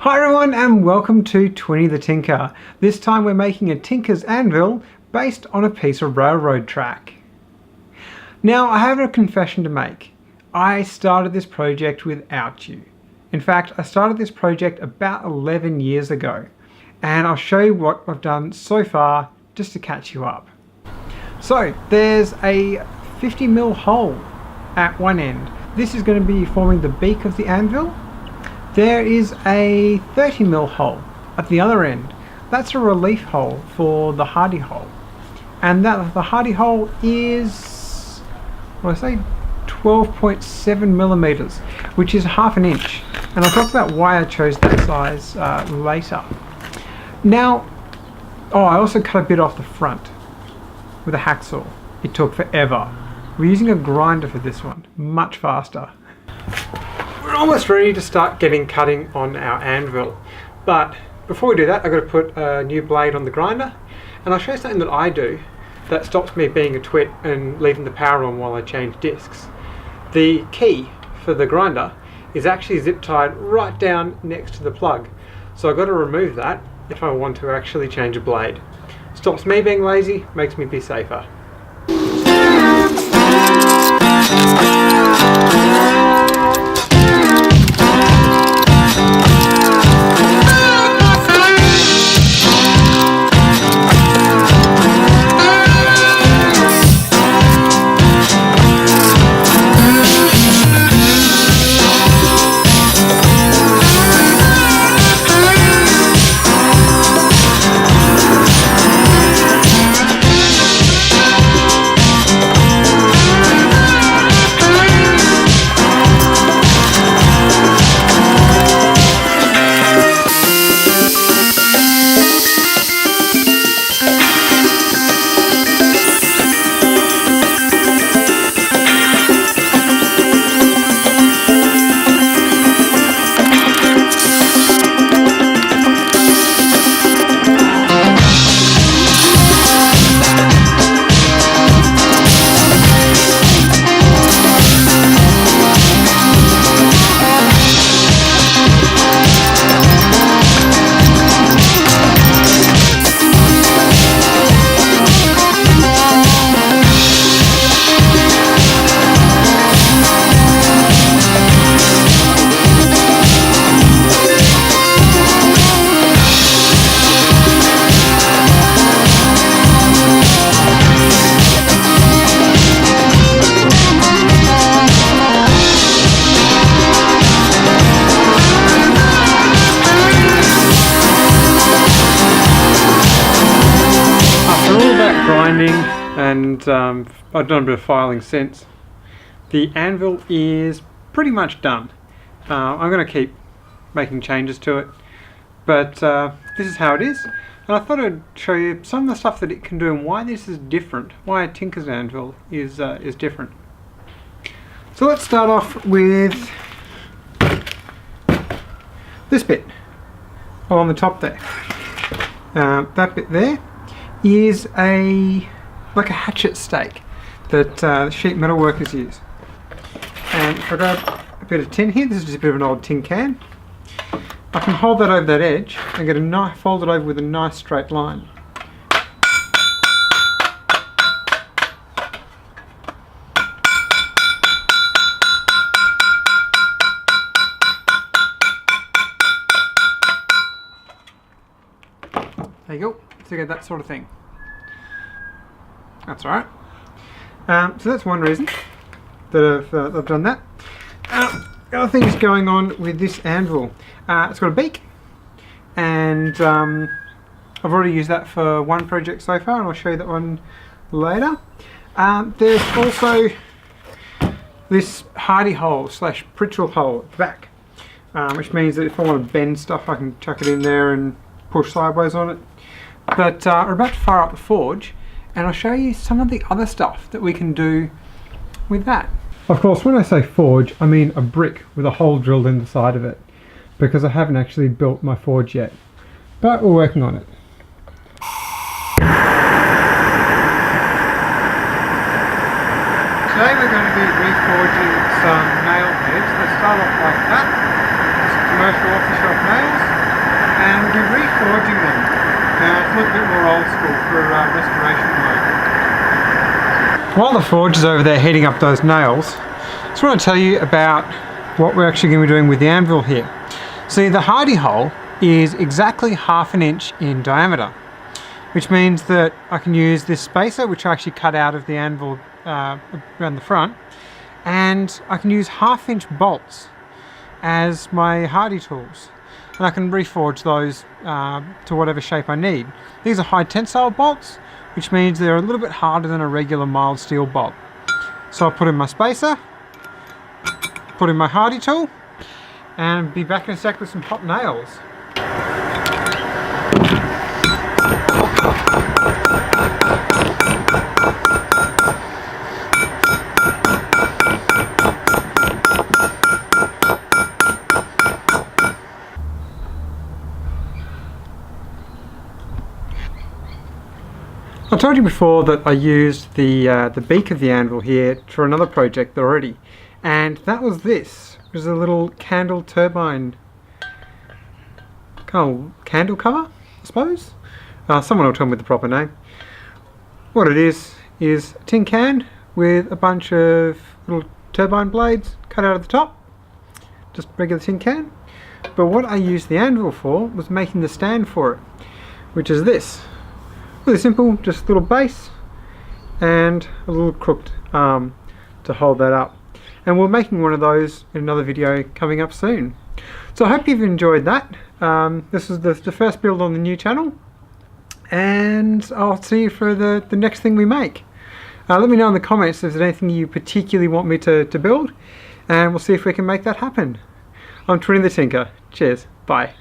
Hi everyone and welcome to 20 the Tinker. This time we're making a tinker's anvil based on a piece of railroad track. Now I have a confession to make. I started this project without you. In fact, I started this project about 11 years ago, and I'll show you what I've done so far just to catch you up. So there's a 50mm hole at one end. This is going to be forming the beak of the anvil. There is a 30mm hole at the other end. That's a relief hole for the hardy hole. And the hardy hole is, what did I say, 12.7mm, which is half an inch. And I'll talk about why I chose that size later. Now, I also cut a bit off the front with a hacksaw. It took forever. We're using a grinder for this one, much faster. We're almost ready to start getting cutting on our anvil, but before we do that I've got to put a new blade on the grinder, and I'll show you something that I do that stops me being a twit and leaving the power on while I change discs. The key for the grinder is actually zip tied right down next to the plug, so I've got to remove that if I want to actually change a blade. Stops me being lazy, makes me be safer. And I've done a bit of filing since. The anvil is pretty much done. I'm going to keep making changes to it, but this is how it is. And I thought I'd show you some of the stuff that it can do and why this is different, why a tinker's anvil is different. So let's start off with this bit on the top there. That bit there is like a hatchet stake that sheet metal workers use. And if I grab a bit of tin here, this is just a bit of an old tin can, I can hold that over that edge and get a knife, fold it over with a nice straight line. There you go, so you get that sort of thing. That's alright. So that's one reason that I've done that. The other thing is going on with this anvil. It's got a beak, and I've already used that for one project so far, and I'll show you that one later. There's also this hardy hole slash pritchel hole at the back, which means that if I want to bend stuff I can chuck it in there and push sideways on it. But we're about to fire up the forge, and I'll show you some of the other stuff that we can do with that. Of course, when I say forge, I mean a brick with a hole drilled in the side of it, because I haven't actually built my forge yet, but we're working on it. Today we're going to be reforging some nail heads. They start off like that, just commercial off-the-shelf nails. useful for restoration work. While the forge is over there heating up those nails, I just want to tell you about what we're actually going to be doing with the anvil here. See, the hardy hole is exactly 1/2 inch in diameter, which means that I can use this spacer, which I actually cut out of the anvil around the front, and I can use 1/2 inch bolts as my hardy tools, and I can reforge those to whatever shape I need. These are high tensile bolts, which means they're a little bit harder than a regular mild steel bolt. So I'll put in my spacer, put in my hardy tool, and be back in a sec with some hot nails. I told you before that I used the beak of the anvil here for another project already, and that was this. It was a little candle turbine, kind of candle cover, I suppose. Someone will tell me the proper name. What it is a tin can with a bunch of little turbine blades cut out of the top, just regular tin can. But what I used the anvil for was making the stand for it, which is this. Really simple, just a little base and a little crooked arm to hold that up. And we're making one of those in another video coming up soon. So I hope you've enjoyed that. This is the first build on the new channel, and I'll see you for the next thing we make. Let me know in the comments if there's anything you particularly want me to build, and we'll see if we can make that happen. I'm Twinny the Tinker. Cheers. Bye.